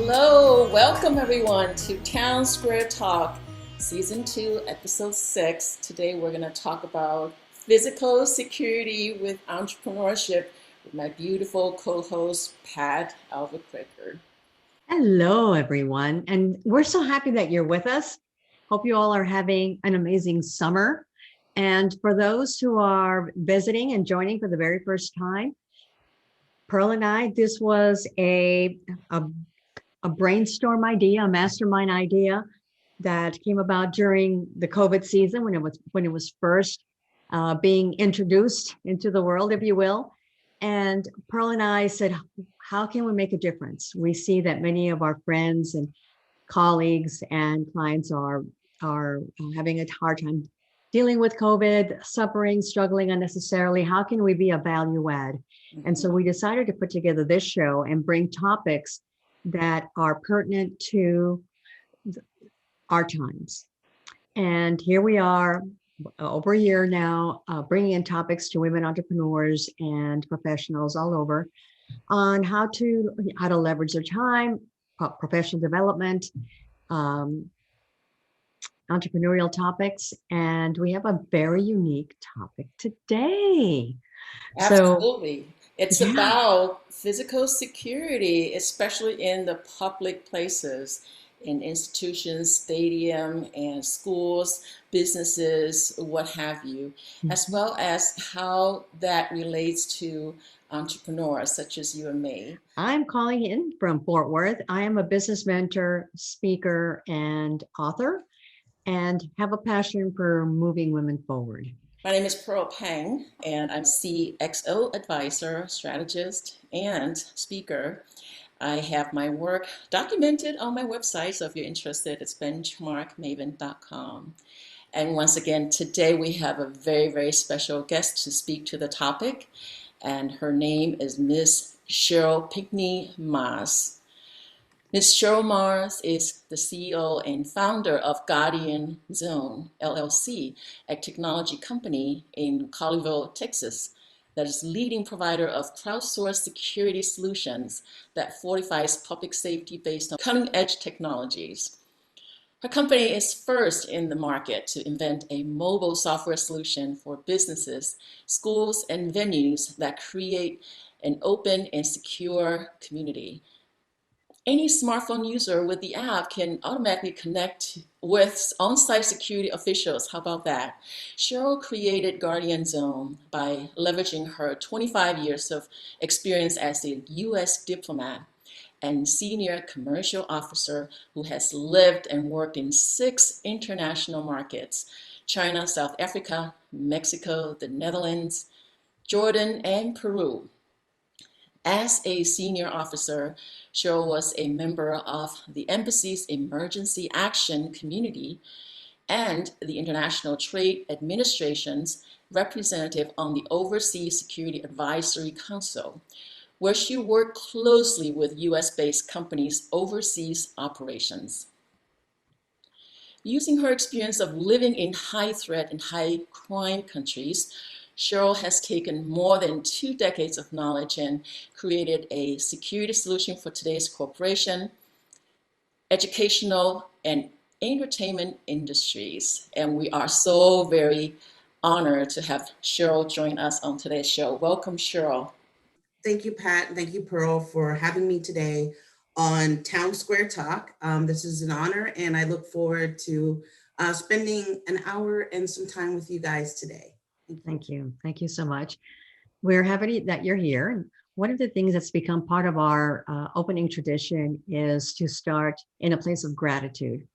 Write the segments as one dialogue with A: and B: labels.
A: Hello, welcome everyone to Town Square Talk, Season 2, Episode 6. Today we're going to talk about physical security with entrepreneurship with my beautiful co-host, Pat Albuquerque.
B: Hello, everyone. And we're so happy that you're with us. Hope you all are having an amazing summer. And for those who are visiting and joining for the very first time, Pearl and I, this was a, a brainstorm idea, a mastermind idea that came about during the COVID season when it was first being introduced into the world, if you will. And Pearl and I said, how can we make a difference? We see that many of our friends and colleagues and clients are having a hard time dealing with COVID, suffering, struggling unnecessarily. How can we be a value add? And so we decided to put together this show and bring topics that are pertinent to our times. And here we are, over a year now, bringing in topics to women entrepreneurs and professionals all over on how to leverage their time, professional development, um, entrepreneurial topics, and we have a very unique topic today. So,
A: Absolutely. It's
B: yeah,
A: about physical security, especially in the public places, in institutions, stadium, and schools, businesses, what have you, as well as how that relates to entrepreneurs such as you and me.
B: I'm calling in from Fort Worth. I am a business mentor, speaker, and author, and have a passion for moving women forward.
A: My name is Pearl Peng, and I'm CXO advisor, strategist, and speaker. I have my work documented on my website, so if you're interested, it's benchmarkmaven.com. And once again, today we have a very, very special guest to speak to the topic, and her name is Miss Sheryl Pinckney-Maas. Ms. Sheryl Mars is the CEO and founder of Guardian Zone, LLC, a technology company in Colleyville, Texas, that is leading provider of crowdsourced security solutions that fortifies public safety based on cutting-edge technologies. Her company is first in the market to invent a mobile software solution for businesses, schools, and venues that create an open and secure community. Any smartphone user with the app can automatically connect with on-site security officials. How about that? Sheryl created Guardian Zone by leveraging her 25 years of experience as a U.S. diplomat and senior commercial officer who has lived and worked in 6 international markets: China, South Africa, Mexico, the Netherlands, Jordan, and Peru. As a senior officer, Cheryl was a member of the embassy's emergency action community and the International Trade Administration's representative on the Overseas Security Advisory Council, where she worked closely with US-based companies' overseas operations. Using her experience of living in high threat and high crime countries, Cheryl has taken more than 2 decades of knowledge and created a security solution for today's corporation, educational, and entertainment industries. And we are so very honored to have Cheryl join us on today's show. Welcome, Cheryl.
C: Thank you, Pat, and thank you, Pearl, for having me today on Town Square Talk. This is an honor, and I look forward to spending an hour and some time with you guys today.
B: Thank you. Thank you so much. We're happy that you're here. One of the things that's become part of our opening tradition is to start in a place of gratitude.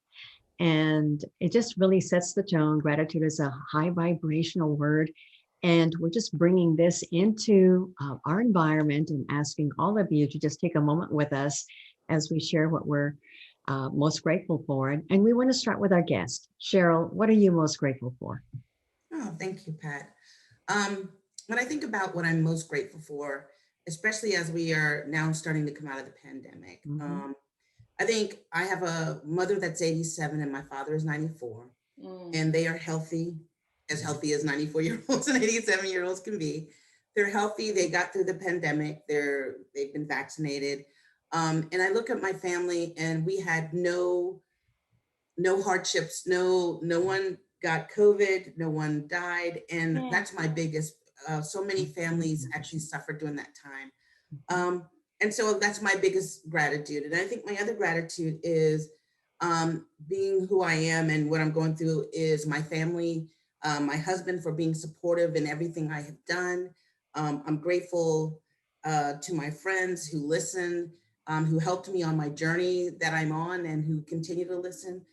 B: And it just really sets the tone. Gratitude is a high vibrational word. And we're just bringing this into our environment and asking all of you to just take a moment with us as we share what we're most grateful for. And we want to start with our guest. Sheryl, what are you most grateful for?
C: Oh, thank you, Pat. When I think about what I'm most grateful for, especially as we are now starting to come out of the pandemic, I think I have a mother that's 87 and my father is 94, and they are healthy as 94-year-olds and 87-year-olds can be. They're healthy. They got through the pandemic. They've been vaccinated. And I look at my family, and we had no hardships, no one got COVID, no one died. And
B: Yeah.
C: that's my biggest, so many families actually suffered during that time. And so that's my biggest gratitude. And I think my other gratitude is being who I am, and what I'm going through is my family, my husband for being supportive in everything I have done. I'm grateful to my friends who listen, who helped me on my journey that I'm on and who continue to listen.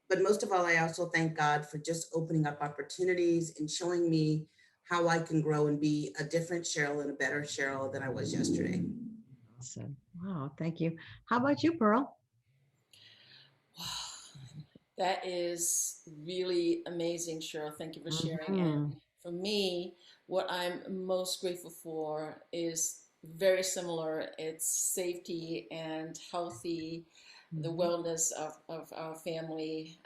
C: But most of all, I also thank God for just opening up opportunities and showing me how I can grow and be a different Cheryl and a better Cheryl than I was yesterday.
B: Awesome. Wow. Thank you. How about you, Pearl?
A: That is really amazing, Cheryl. Thank you for sharing. And
B: Mhm.
A: for me, what I'm most grateful for is very similar. It's safety and healthy, the
B: Mhm.
A: wellness of our family,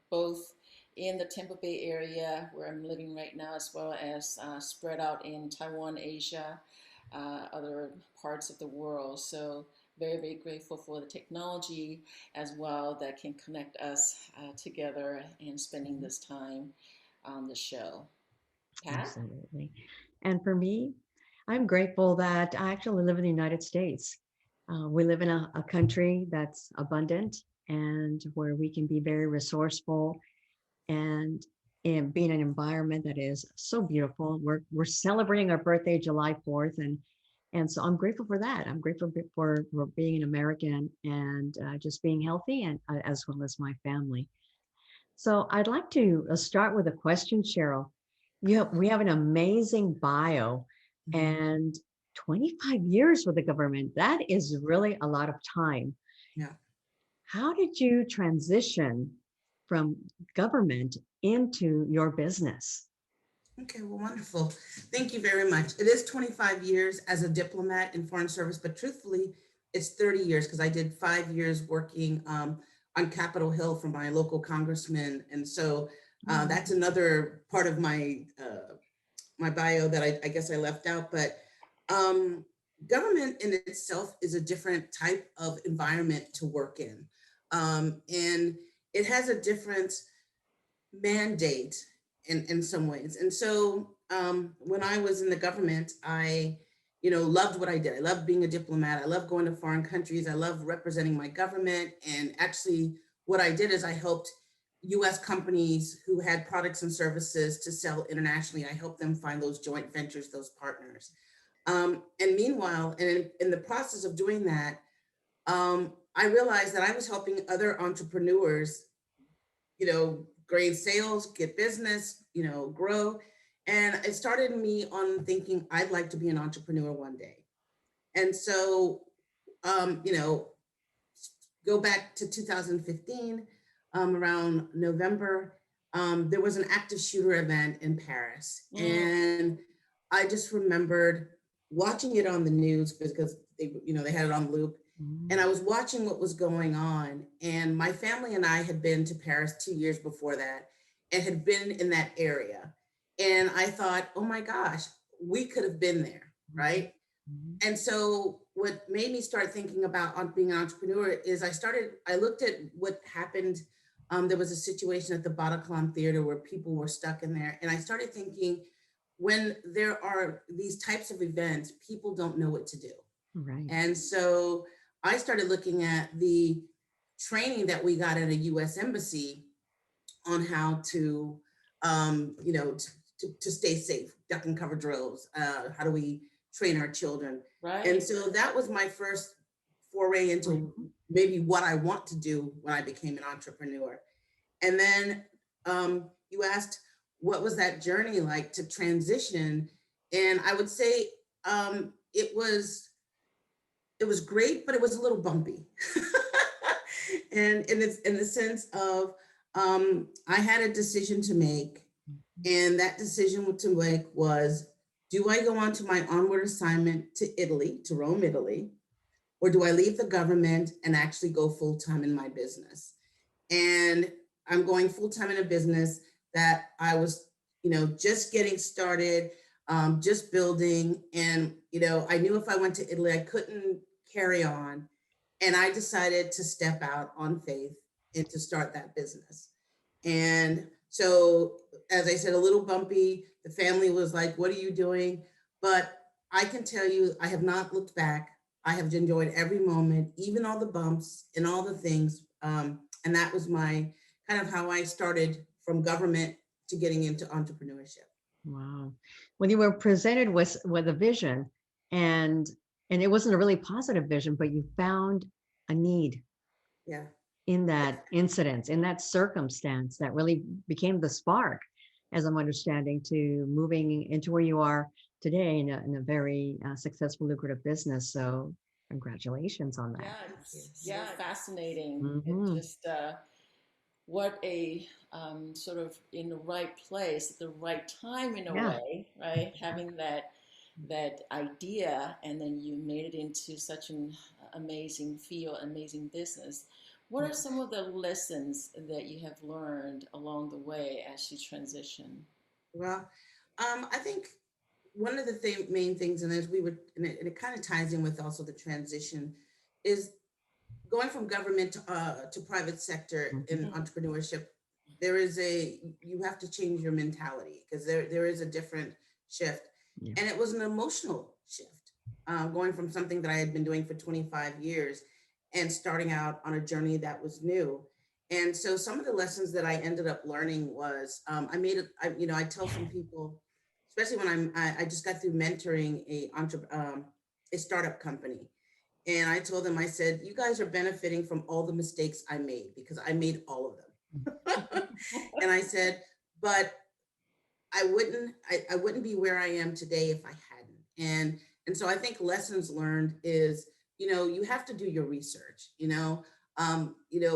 A: both in the Tampa Bay area where I'm living right now, as well as spread out in Taiwan, Asia, other parts of the world. So very, very grateful for the technology as well that can connect us together and spending this time on the show. Pat?
B: Absolutely. And for me, I'm grateful that I actually live in the United States. We live in a country that's abundant and where we can be very resourceful and be in an environment that is so beautiful. We're celebrating our birthday July 4th, and so I'm grateful for that. I'm grateful for being an American and just being healthy, and as well as my family. So I'd like to start with a question, Cheryl. We have an amazing bio
C: Mhm.
B: and 25 years with the government. That is really a lot of time.
C: Yeah.
B: How did you transition from government into your business?
C: Okay, well, wonderful. Thank you very much. It is 25 years as a diplomat in foreign service, but truthfully, it's 30 years because I did 5 years working on Capitol Hill for my local congressman. And so
B: Oh,
C: that's another part of my bio that I guess I left out. But um, government in itself is a different type of environment to work in. And it has a different mandate in some ways. And so when I was in the government, I, loved what I did. I loved being a diplomat. I loved going to foreign countries. I loved representing my government. And actually, what I did is I helped US companies who had products and services to sell internationally. I helped them find those joint ventures, those partners. And meanwhile, and in the process of doing that, I realized that I was helping other entrepreneurs, gain sales, get business, grow. And it started me on thinking I'd like to be an entrepreneur one day. And so, um, you know, go back to 2015, around November, there was an active shooter event in Paris.
A: Mm,
C: And I just remembered watching it on the news because they had it on loop. And I
B: mm,
C: was watching what was going on. And my family and I had been to Paris 2 years before that and had been in that area. And I thought, oh my gosh, we could have been there,
B: mhm,
C: right?
B: mhm,
C: And so what made me start thinking about being an entrepreneur is I looked at what happened. There was a situation at the Bataclan Theater where people were stuck in there. And I started thinking, when there are these types of events, people don't know what to do.
B: right.
C: And so I started looking at the training that we got at a US embassy on how to, to stay safe, duck and cover drills. How do we train our children? And
A: right.
C: so that was my first foray into
B: Mhm.
C: maybe what I want to do when I became an entrepreneur. And then you asked, what was that journey like to transition? And I would say it was great, but it was a little bumpy. And it's in the sense of I had a decision to make, and that decision to make was, do I go on to my onward assignment to Italy, to Rome, Italy, or do I leave the government and actually go full time in my business? And I'm going full time in a business that I was, just getting started, just building. And, I knew if I went to Italy, I couldn't carry on. And I decided to step out on faith and to start that business. And so, as I said, a little bumpy. The family was like, "What are you doing?" But I can tell you, I have not looked back. I have enjoyed every moment, even all the bumps and all the things. And that was my kind of how I started from government to getting into entrepreneurship.
B: Wow. When you were presented with a vision and it wasn't a really positive vision, but you found a need
C: Yeah.
B: in that incident, in that circumstance that really became the spark, as I'm understanding, to moving into where you are today in a very successful, lucrative business. So congratulations on that.
A: Yeah,
C: Thank you.
A: it's so fascinating. It
B: Hmm.
A: just what a sort of in the right place at the right time in a
B: Yeah.
A: way, right? Having that idea, and then you made it into such an amazing field, amazing business. What are some of the lessons that you have learned along the way as you transition?
C: Well, I think one of the main things, and as we would, and it kind of ties in with also the transition, is going from government to private sector in
B: Hmm.
C: entrepreneurship. There is you have to change your mentality because there is a different shift,
B: Yeah.
C: and it was an emotional shift, going from something that I had been doing for 25 years and starting out on a journey that was new. And so some of the lessons that I ended up learning was I made it. I tell some people, especially when I just got through mentoring a startup company. And I told them, I said, you guys are benefiting from all the mistakes I made because I made all of them. And I said, but I wouldn't be where I am today if I hadn't. And so I think lessons learned is, you have to do your research,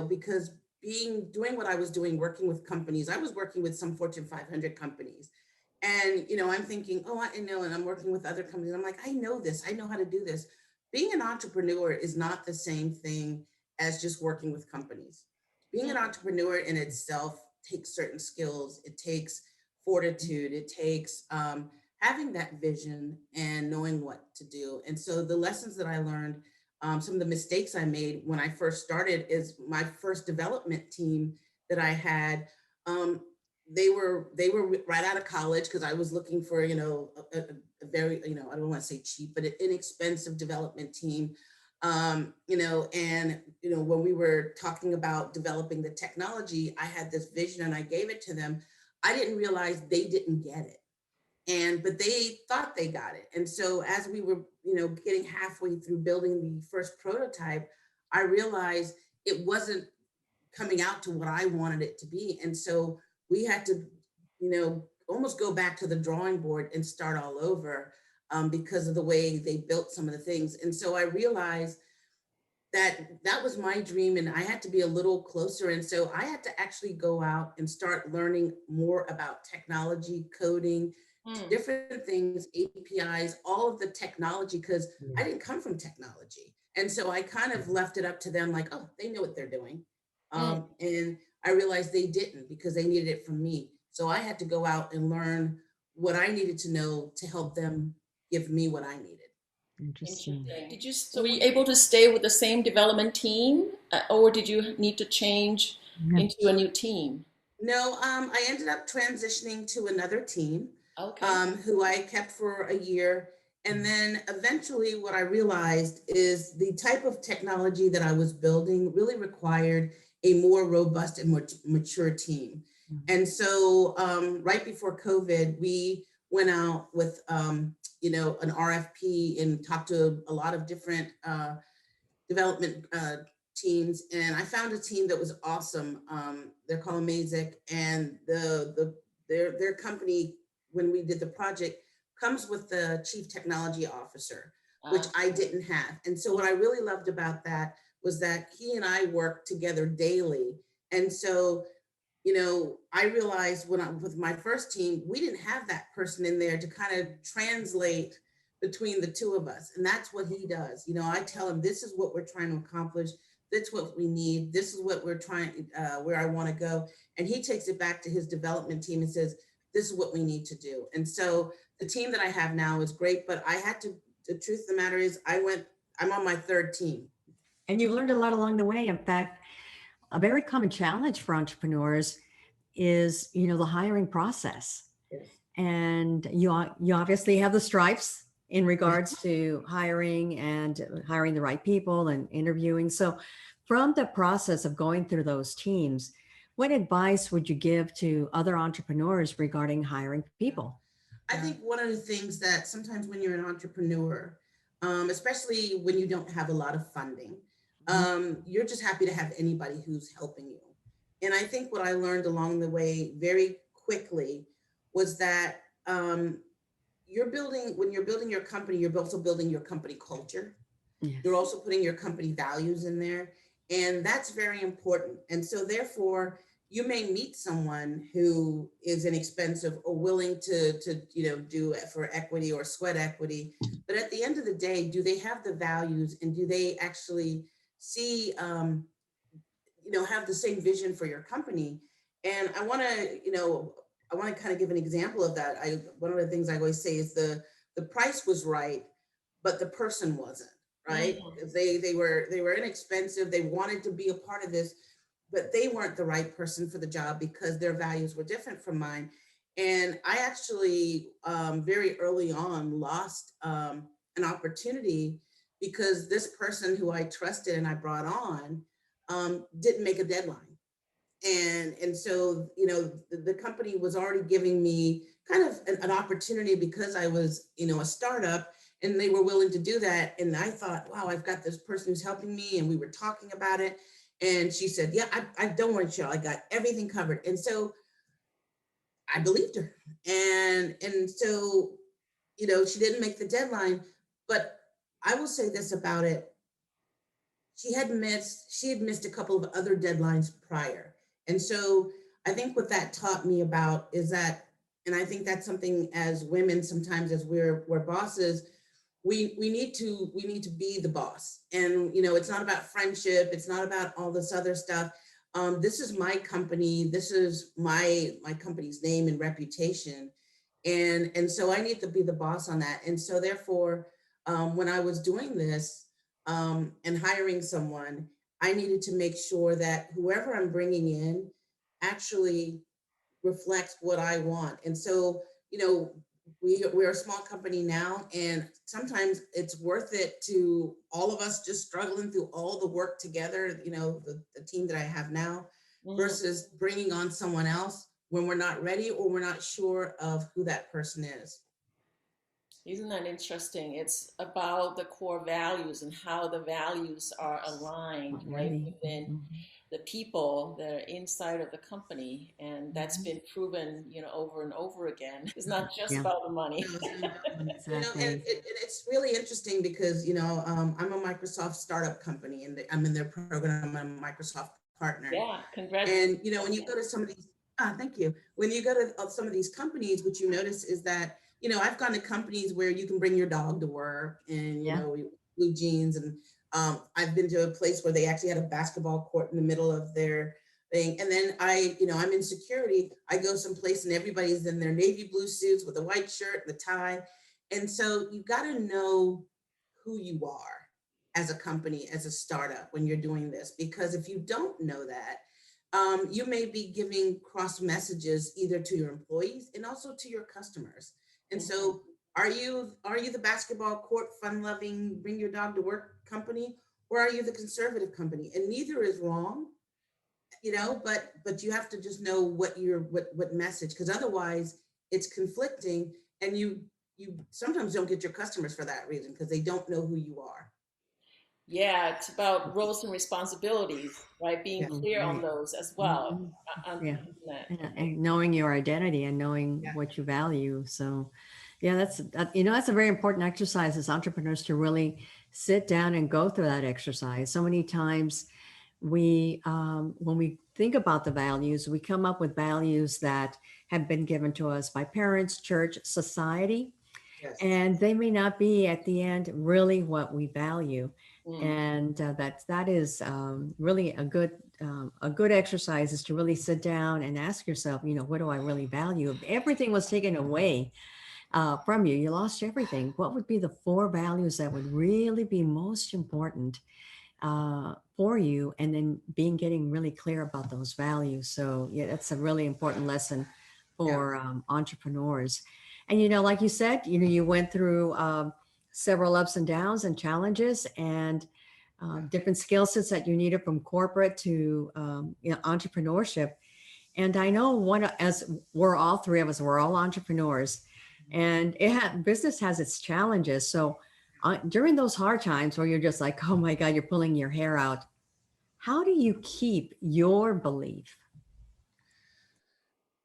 C: because doing what I was doing, working with companies, I was working with some Fortune 500 companies. And, I'm thinking, oh, I know, and I'm working with other companies. I'm like, I know this, I know how to do this. Being an entrepreneur is not the same thing as just working with companies. Being an entrepreneur in itself takes certain skills. It takes fortitude. It takes having that vision and knowing what to do. And so the lessons that I learned, some of the mistakes I made when I first started is my first development team that I had. Um, they were right out of college because I was looking for a very I don't want to say cheap but an inexpensive development team. And when we were talking about developing the technology, I had this vision and I gave it to them. I didn't realize they didn't get it. But they thought they got it. And so as we were, getting halfway through building the first prototype, I realized it wasn't coming out to what I wanted it to be. And so we had to, almost go back to the drawing board and start all over, because of the way they built some of the things. And so I realized that was my dream and I had to be a little closer. And so I had to actually go out and start learning more about technology, coding,
A: Mm.
C: different things, APIs, all of the technology, because I didn't come from technology. And so I kind of left it up to them like, oh, they know what they're doing.
A: Mm.
C: And I realized they didn't because they needed it from me. So I had to go out and learn what I needed to know to help them give me what I needed.
B: Interesting.
A: Interesting. So were you able to stay with the same development team, or did you need to change
B: Yeah.
A: into a new team?
C: No, I ended up transitioning to another team,
A: Okay.
C: who I kept for a year. And then eventually, what I realized is the type of technology that I was building really required a more robust and more mature team. And so, right before COVID, we went out with, an RFP and talked to a lot of different development teams, and I found a team that was awesome. They're called Mazik, and their company, when we did the project, comes with the chief technology officer, which
A: Uh,
C: I didn't have. And so what I really loved about that was that he and I worked together daily. And so, I realized with my first team, we didn't have that person in there to kind of translate between the two of us. And that's what he does. I tell him, this is what we're trying to accomplish. That's what we need. This is what we're trying, where I want to go. And he takes it back to his development team and says, this is what we need to do. And so the team that I have now is great, but the truth of the matter is I'm on my third team.
B: And you've learned a lot along the way. In fact, a very common challenge for entrepreneurs is, the hiring process.
C: Yes.
B: And you obviously have the stripes in regards to hiring and hiring the right people and interviewing. So from the process of going through those teams, what advice would you give to other entrepreneurs regarding hiring people?
C: I think one of the things that sometimes when you're an entrepreneur, especially when you don't have a lot of funding, you're just happy to have anybody who's helping you. And I think what I learned along the way very quickly was that when you're building your company, you're also building your company culture.
B: Yes.
C: You're also putting your company values in there. And that's very important. And so therefore, you may meet someone who is inexpensive or willing to do it for equity or sweat equity. But at the end of the day, do they have the values, and do they actually see, have the same vision for your company? And I want to kind of give an example of that. One of the things I always say is the price was right, but the person wasn't, right? Because they were inexpensive. They wanted to be a part of this, but they weren't the right person for the job because their values were different from mine. And I actually very early on lost an opportunity because this person who I trusted and I brought on didn't make a deadline. And so, the company was already giving me kind of an opportunity because I was, a startup, and they were willing to do that. And I thought, wow, I've got this person who's helping me. And we were talking about it. And she said, yeah, I don't worry, Cheryl, I got everything covered. And so I believed her. And so, she didn't make the deadline, but I will say this about it. She had missed a couple of other deadlines prior. And so I think what that taught me about is that, and I think that's something as women, sometimes as we're bosses, we need to be the boss. And, it's not about friendship. It's not about all this other stuff. This is my company. This is my company's name and reputation. And so I need to be the boss on that. And so therefore, when I was doing this, and hiring someone, I needed to make sure that whoever I'm bringing in actually reflects what I want. And so, we're a small company now, and sometimes it's worth it to all of us just struggling through all the work together, the team that I have now, versus bringing on someone else when we're not ready or we're not sure of who that person is.
A: Isn't that interesting? It's about the core values and how the values are aligned, right,
B: Really?
A: within the people that are inside of the company. And that's been proven, over and over again. It's not just
B: Yeah.
A: about the money.
B: Exactly.
C: And it's really interesting because, I'm a Microsoft startup company, and I'm in their program. I'm a Microsoft partner.
A: Yeah, congrats.
C: And, when you go to some of these, thank you. When you go to some of these companies, what you notice is that, I've gone to companies where you can bring your dog to work and,
B: Yeah.
C: blue jeans. And I've been to a place where they actually had a basketball court in the middle of their thing. And then I'm in security. I go someplace and everybody's in their navy blue suits with a white shirt and a tie. And so you got to know who you are as a company, as a startup when you're doing this, because if you don't know that, you may be giving cross messages either to your employees and also to your customers. And so are you the basketball court, fun loving, bring your dog to work company, or are you the conservative company? And neither is wrong, but you have to just know what message, because otherwise it's conflicting, and you sometimes don't get your customers for that reason because they don't know who you are.
A: Yeah, it's about roles and responsibilities, right? Being
C: Yeah.
A: clear on
B: Right.
A: those as well.
B: Yeah.
A: That.
B: And knowing your identity and knowing
C: Yeah.
B: what you value. So, yeah, that's a very important exercise as entrepreneurs to really sit down and go through that exercise. So many times when we think about the values, we come up with values that have been given to us by parents, church, society,
C: Yes.
B: and they may not be at the end really what we value. And that is really a good exercise, is to really sit down and ask yourself, what do I really value? If everything was taken away from you lost everything, what would be the four values that would really be most important for you, and then getting really clear about those values. So yeah, that's a really important lesson
C: Yeah.
B: for entrepreneurs. And like you said, you went through several ups and downs and challenges, and different skill sets that you needed from corporate to entrepreneurship. And I know as we're all three of us, we're all entrepreneurs, and business has its challenges. So during those hard times where you're just like, oh my God, you're pulling your hair out, how do you keep your belief?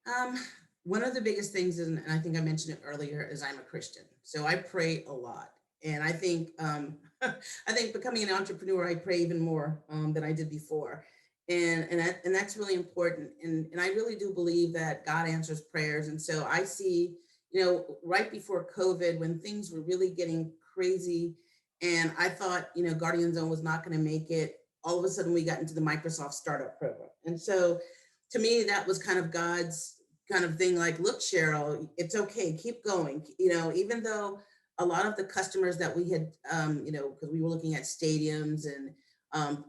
C: Um, One of the biggest things, and I think I mentioned it earlier, is I'm a Christian, so I pray a lot, and I think I think becoming an entrepreneur, I pray even more than I did before, and that's really important, and I really do believe that God answers prayers, and so I see, right before COVID, when things were really getting crazy, and I thought, Guardian Zone was not going to make it. All of a sudden, we got into the Microsoft startup program, and so to me, that was kind of God's kind of thing, like, look, Sheryl, it's okay, keep going. Even though a lot of the customers that we had, because we were looking at stadiums and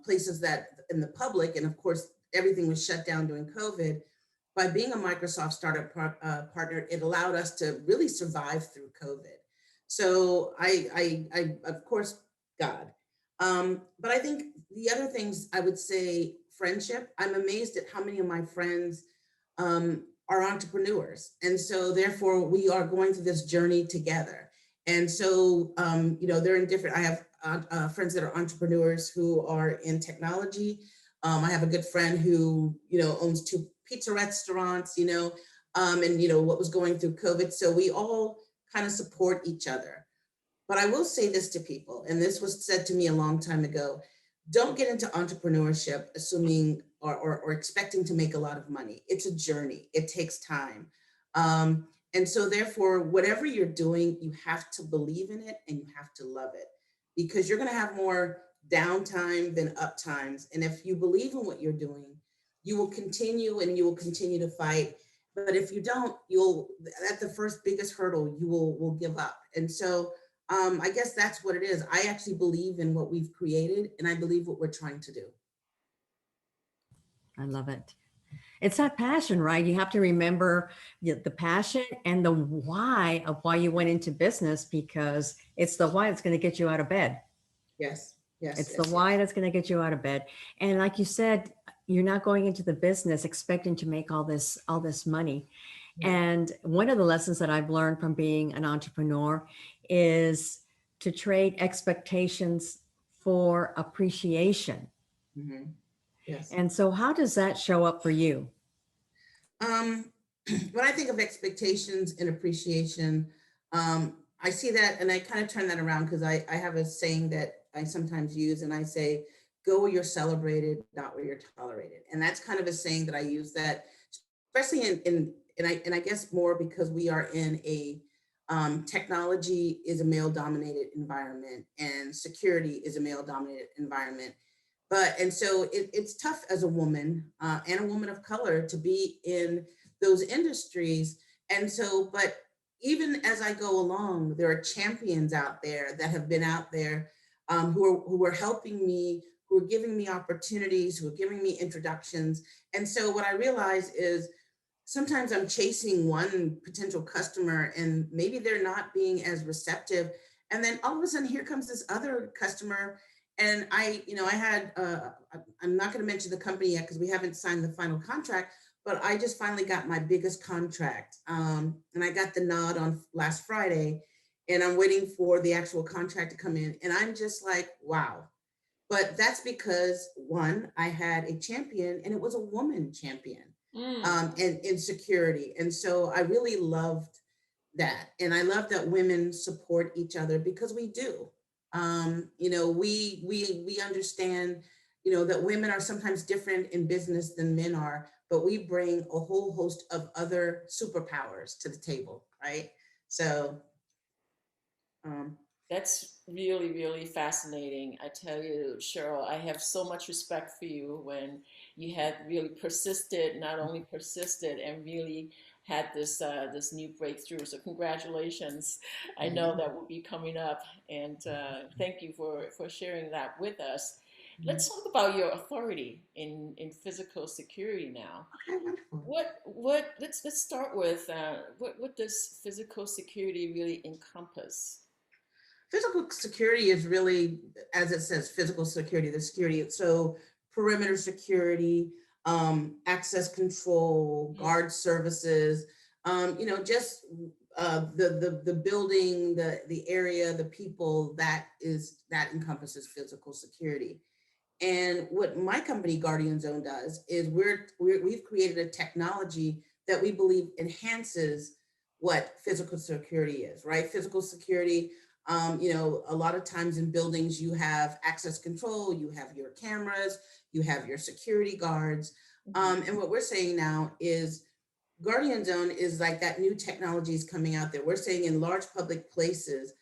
C: places that in the public, and of course, everything was shut down during COVID. By being a Microsoft startup partner, it allowed us to really survive through COVID. So I of course, God. But I think the other things I would say, friendship. I'm amazed at how many of my friends are entrepreneurs. And so therefore we are going through this journey together. And so, they're in different, I have friends that are entrepreneurs who are in technology. I have a good friend who, owns two pizza restaurants, and, what was going through COVID. So we all kind of support each other. But I will say this to people, and this was said to me a long time ago: don't get into entrepreneurship assuming or expecting to make a lot of money. It's a journey, it takes time. And so, therefore, whatever you're doing, you have to believe in it and you have to love it, because you're going to have more downtime than up times. And if you believe in what you're doing, you will continue and you will continue to fight. But if you don't, you'll, at the first biggest hurdle, you will give up. And so, I guess that's what it is. I actually believe in what we've created, and I believe what we're trying to do.
B: I love it. It's that passion, right? You have to remember the passion and the why of why you went into business, because it's the why that's going to get you out of bed.
C: Yes, yes,
B: It's the
C: yes,
B: why
C: yes.
B: that's going to get you out of bed. And like you said, you're not going into the business expecting to make all this money.
C: Right.
B: And one of the lessons that I've learned from being an entrepreneur is to trade expectations for appreciation.
C: Hmm. Yes.
B: And so how does that show up for you?
C: Um, when I think of expectations and appreciation, I see that, and I kind of turn that around, because I have a saying that I sometimes use, and I say, go where you're celebrated, not where you're tolerated. And that's kind of a saying that I use, that especially and I guess more because we are in a technology is a male dominated environment, and security is a male dominated environment. And so it's tough as a woman, and a woman of color, to be in those industries. And so, but even as I go along, there are champions out there that have been out there, who are helping me, who are giving me opportunities, who are giving me introductions. And so what I realize is, sometimes I'm chasing one potential customer and maybe they're not being as receptive. And then all of a sudden, here comes this other customer. And I had, I'm not going to mention the company yet because we haven't signed the final contract, but I just finally got my biggest contract. And I got the nod on last Friday, and I'm waiting for the actual contract to come in. And I'm just like, wow. But that's because, one, I had a champion, and it was a woman champion,
A: Mm.
C: and in security. And so I really loved that. And I love that women support each other, because we do. We understand, that women are sometimes different in business than men are, but we bring a whole host of other superpowers to the table, right? So, um,
A: That's really, really fascinating. I tell you, Cheryl, I have so much respect for you when you had really persisted, not only persisted, and really had this new breakthrough. So congratulations. I know
C: mhm.
A: that will be coming up, and thank you for sharing that with us. Let's talk about your authority in physical security now.
C: Okay, wonderful.
A: Let's start with what does physical security really encompass?
C: Physical security is really, as it says, physical security, the security. So perimeter security, access control,
A: Mm,
C: guard services, just the building, the area, the people, that encompasses physical security. And what my company Guardian Zone does is we've created a technology that we believe enhances what physical security is, right? Physical security, a lot of times in buildings you have access control, you have your cameras, you have your security guards.
A: mhm.
C: And what we're saying now is Guardian Zone is like that new technology is coming out there. We're saying in large public places,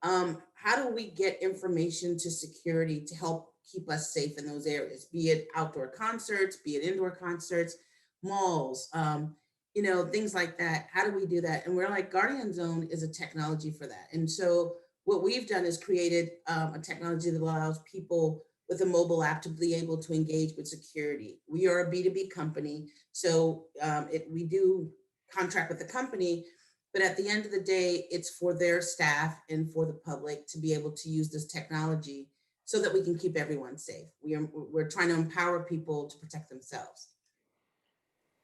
C: how do we get information to security to help keep us safe in those areas, be it outdoor concerts, be it indoor concerts, malls, things like that. How do we do that? And we're like, Guardian Zone is a technology for that. And so what we've done is created a technology that allows people with a mobile app to be able to engage with security. We are a B2B company, so we do contract with the company, but at the end of the day, it's for their staff and for the public to be able to use this technology so that we can keep everyone safe. We're trying to empower people to protect themselves.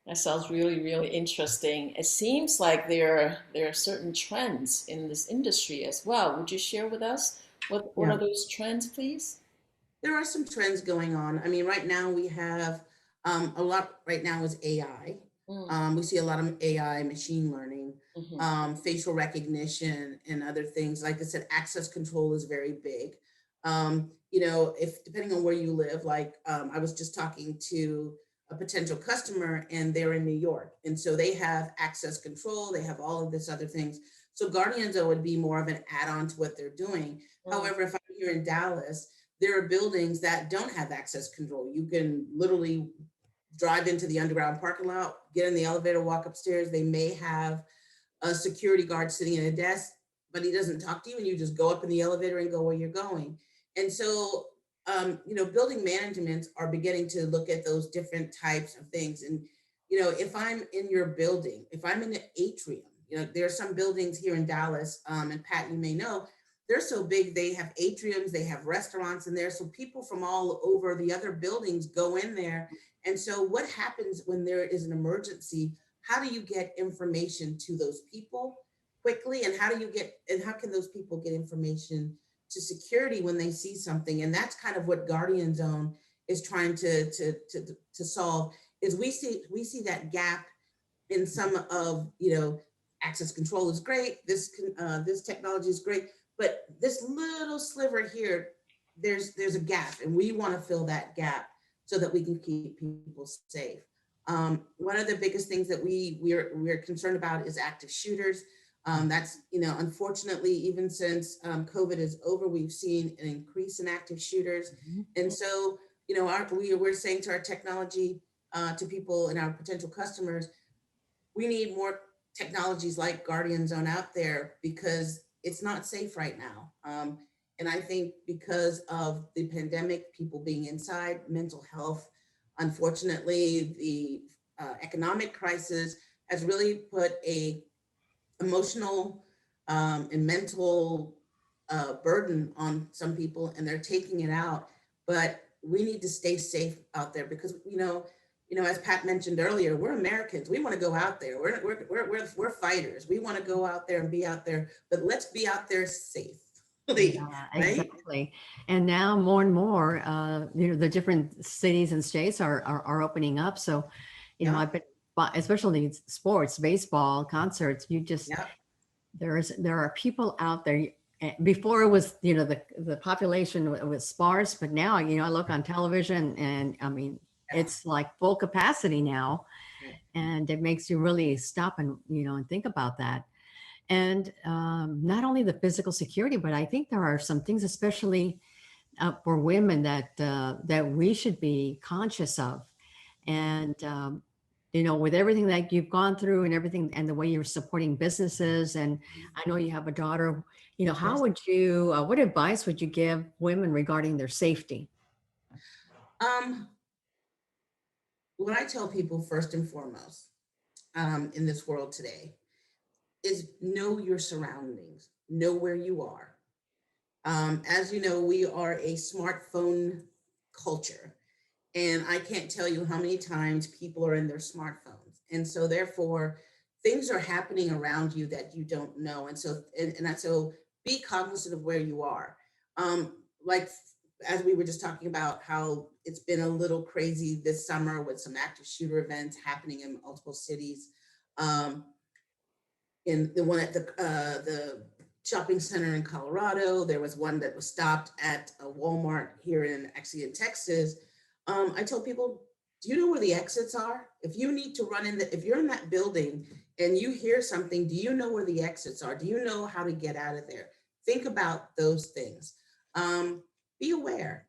A: That sounds really, really interesting. It seems like there are certain trends in this industry as well. Would you share with us what
B: Yeah.
A: are those trends, please?
C: There are some trends going on. I mean, right now we have a lot. Right now is AI.
A: Mm,
C: We see a lot of AI, machine learning,
A: mhm,
C: facial recognition, and other things. Like I said, access control is very big. If depending on where you live, like I was just talking to a potential customer, and they're in New York, and so they have access control. They have all of this other things. So Guardians would be more of an add-on to what they're doing.
A: mm.
C: However, if I'm here in Dallas, there are buildings that don't have access control. You can literally drive into the underground parking lot, get in the elevator, walk upstairs. They may have a security guard sitting at a desk, but he doesn't talk to you, and you just go up in the elevator and go where you're going. And so, building managements are beginning to look at those different types of things. And, if I'm in your building, if I'm in the atrium, there are some buildings here in Dallas, and Pat, you may know, they're so big, they have atriums, they have restaurants in there. So people from all over the other buildings go in there. And so what happens when there is an emergency? How do you get information to those people quickly? And how can those people get information to security when they see something? And that's kind of what Guardian Zone is trying to solve, is we see that gap in some of, access control is great. This technology is great, but this little sliver here, there's a gap, and we want to fill that gap so that we can keep people safe. One of the biggest things that we're concerned about is active shooters. That's, unfortunately, even since COVID is over, we've seen an increase in active shooters.
B: Mhm.
C: And so, we're saying to our technology, to people and our potential customers, we need more technologies like Guardian Zone out there because it's not safe right now. And I think because of the pandemic, people being inside, mental health, unfortunately, the economic crisis has really put a emotional and mental burden on some people, and they're taking it out. But we need to stay safe out there because as Pat mentioned earlier, we're Americans. We want to go out there. We're fighters. We want to go out there and be out there, but let's be out there safely,
B: Yeah,
C: right?
B: exactly. And now more and more, the different cities and states are opening up. So,
C: Yeah,
B: I've been, but especially in sports, baseball, concerts,
C: yeah,
B: there are people out there. Before it was, the population was sparse, but now, I look on television and I mean,
C: yeah.
B: it's like full capacity now.
C: Right.
B: And it makes you really stop and, and think about that. And not only the physical security, but I think there are some things, especially for women, that we should be conscious of. And with everything that you've gone through and everything, and the way you're supporting businesses, and I know you have a daughter. How
C: Yes.
B: would what advice would you give women regarding their safety?
C: Um, what I tell people first and foremost, in this world today is know your surroundings, know where you are. As you know, we are a smartphone culture, and I can't tell you how many times people are in their smartphones. And so therefore, things are happening around you that you don't know. And so, so be cognizant of where you are. Like as we were just talking about how it's been a little crazy this summer with some active shooter events happening in multiple cities. Um, in the one at the shopping center in Colorado. There was one that was stopped at a Walmart here in Texas. I tell people, do you know where the exits are? If you need to run if you're in that building and you hear something, do you know where the exits are? Do you know how to get out of there? Think about those things. Be aware.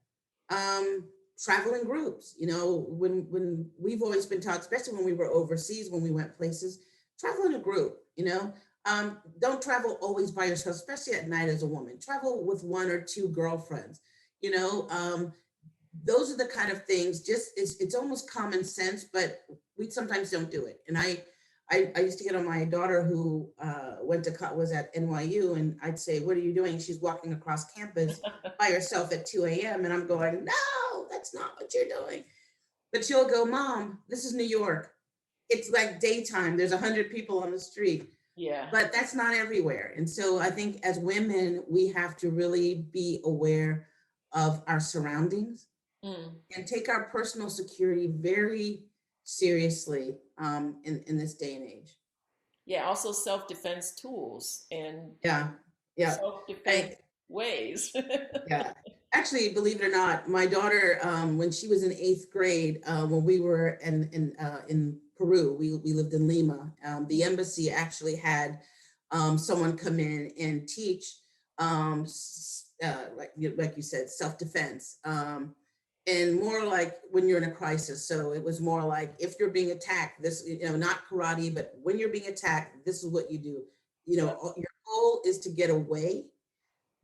C: Travel in groups. You know, when we've always been taught, especially when we were overseas, when we went places, travel in a group. You know, don't travel always by yourself, especially at night as a woman. Travel with one or two girlfriends. You know, those are the kind of things. Just it's almost common sense, but we sometimes don't do it. And I used to get on my daughter who was at NYU, and I'd say, "What are you doing?" She's walking across campus by herself at 2 a.m. And I'm going, "No, that's not what you're doing." But she'll go, "Mom, this is New York. It's like daytime. There's 100 people on the street."
A: Yeah.
C: But that's not everywhere. And so I think as women, we have to really be aware of our surroundings and take our personal security very seriously in this day and age.
A: Yeah, also self-defense tools and
C: Yeah, yeah.
A: self-defense ways.
C: Yeah. Actually, believe it or not, my daughter, when she was in 8th grade, when we were in Peru, we lived in Lima. The embassy actually had someone come in and teach, like you said, self-defense, and more like when you're in a crisis. So it was more like if you're being attacked, this, you know, not karate, but when you're being attacked, this is what you do. You know, your goal is to get away,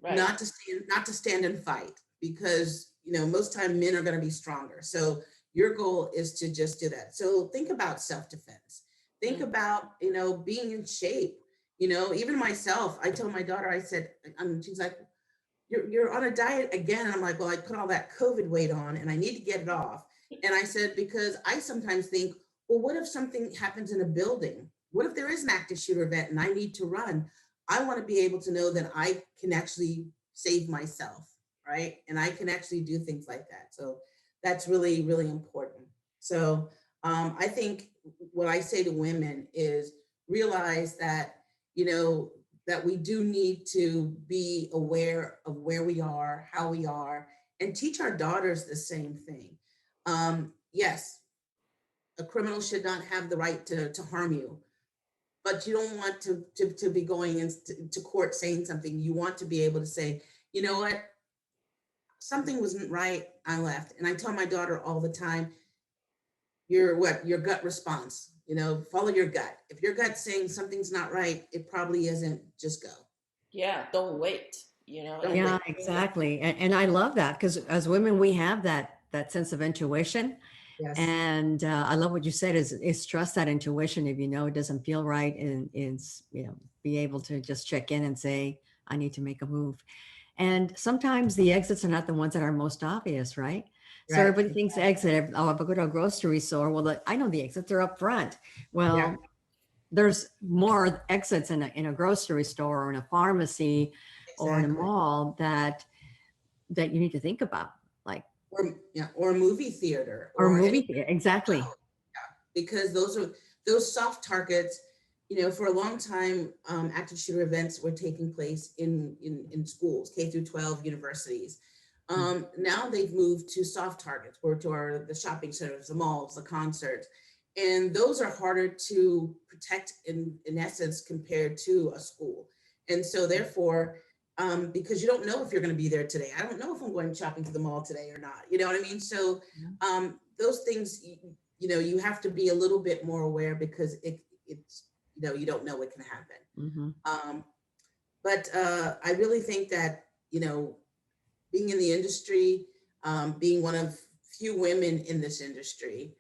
A: Right.
C: not to stand and fight, because you know most time men are going to be stronger. So your goal is to just do that. So think about self-defense. Think about, you know, being in shape. You know, even myself, I told my daughter, I said, she's like, you're on a diet again. And I'm like, well, I put all that COVID weight on and I need to get it off. And I said, because I sometimes think, well, what if something happens in a building? What if there is an active shooter event and I need to run? I want to be able to know that I can actually save myself, right? And I can actually do things like that. So that's really, really important. So I think what I say to women is realize that, you know, that we do need to be aware of where we are, how we are, and teach our daughters the same thing. Yes, a criminal should not have the right to harm you, but you don't want to be going into court saying something. You want to be able to say, you know what, something wasn't right, I left. And I tell my daughter all the time, your gut response, you know, follow your gut. If your gut's saying something's not right, it probably isn't. Just go.
A: Yeah, don't wait, you know.
C: Don't
B: Yeah,
C: wait.
B: exactly. And I love that because as women, we have that sense of intuition.
C: Yes.
B: And I love what you said is trust that intuition. If you know it doesn't feel right, and is, you know, be able to just check in and say, I need to make a move. And sometimes the exits are not the ones that are most obvious, right? So
C: Right.
B: everybody thinks exit. Oh, if I go to a grocery store, well, I know the exits are up front.
C: Yeah.
B: Well, there's more exits in a grocery store or in a pharmacy or in a
C: Exactly.
B: mall that you need to think about, like,
C: Or yeah, or a movie theater
B: or
C: or any,
B: movie theater. Exactly.
C: because those are those soft targets. You know, for a long time, active shooter events were taking place in schools, K through 12 universities. Now they've moved to soft targets, or to the shopping centers, the malls, the concerts, and those are harder to protect in essence compared to a school. And so therefore, because you don't know if you're going to be there today. I don't know if I'm going shopping to the mall today or not. You know what I mean? So those things, you know, you have to be a little bit more aware, because it's, you know, you don't know what can happen. But I really think that, you know, being in the industry, being one of few women in this industry,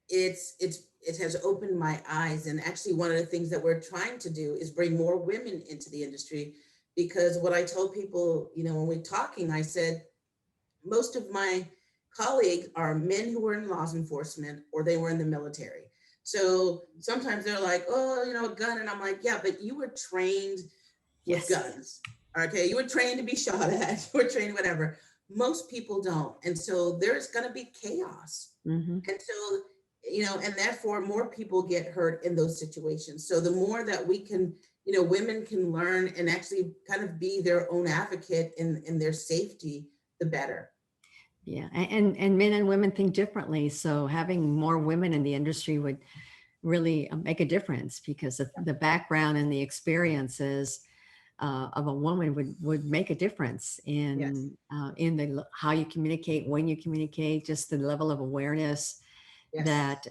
C: it has opened my eyes. And actually, one of the things that we're trying to do is bring more women into the industry, because what I told people, when we're talking, I said, most of my colleagues are men who were in law enforcement or they were in the military. So sometimes they're like, oh, a gun. And I'm like, yeah, but you were trained with guns. Okay. You were trained to be shot at, you were trained, whatever. Most people don't. And so there's going to be chaos.
B: Mm-hmm.
C: And so, and therefore more people get hurt in those situations. So the more that we can, women can learn and actually kind of be their own advocate in their safety, the better.
B: Yeah, and men and women think differently. So having more women in the industry would really make a difference, because the background and the experiences of a woman would make a difference in how you communicate, when you communicate, just the level of awareness that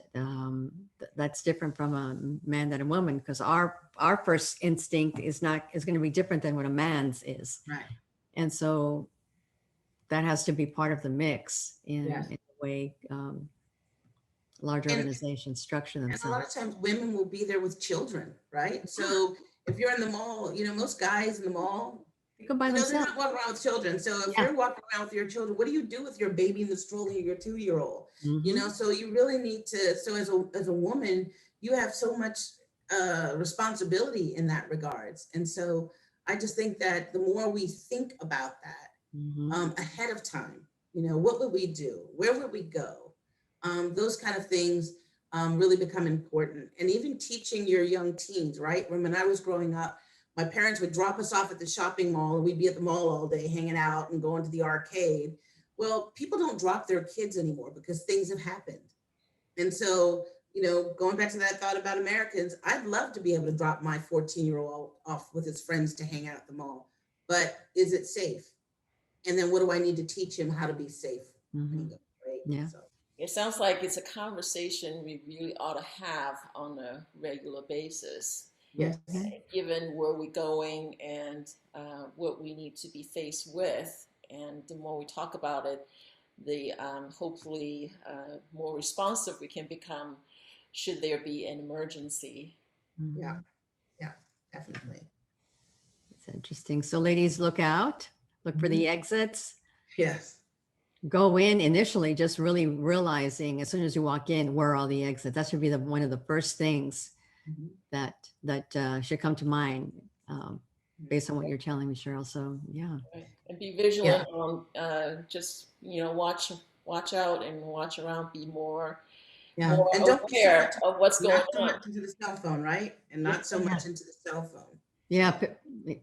B: that's different from a man than a woman, because our first instinct is going to be different than what a man's is.
C: Right.
B: And so that has to be part of the mix in the way large organizations structure themselves.
C: And a lot of times women will be there with children, right? So if you're in the mall, most guys in the mall,
B: go by themselves.
C: They're not walking around with children. So if you're walking around with your children, what do you do with your baby in the stroller, your 2-year-old?
B: Mm-hmm.
C: So you really need to, so as a woman, you have so much responsibility in that regards. And so I just think that the more we think about that, ahead of time, what would we do? Where would we go? Those kind of things really become important. And even teaching your young teens, right? When I was growing up, my parents would drop us off at the shopping mall and we'd be at the mall all day hanging out and going to the arcade. Well, people don't drop their kids anymore because things have happened. And so, going back to that thought about Americans, I'd love to be able to drop my 14-year-old off with his friends to hang out at the mall. But is it safe? And then what do I need to teach him how to be safe?
B: Mm-hmm.
C: Right?
B: Yeah.
C: So.
A: It sounds like it's a conversation we really ought to have on a regular basis.
C: Yes.
A: Given where we're going and what we need to be faced with. And the more we talk about it, the hopefully more responsive we can become should there be an emergency.
B: Mm-hmm.
C: Yeah, definitely.
B: It's interesting. So ladies, look out. Look for the exits.
C: Yes.
B: Go in initially, just really realizing as soon as you walk in, where are all the exits? That should be one of the first things that should come to mind based on what you're telling me, Sheryl. So yeah.
A: Right. And be vigilant on just, watch out and watch around, be more
C: and don't
A: aware of what's going
C: on.
A: on.
C: Not so much into the cell phone, right? And not so much into the cell phone.
B: Yeah,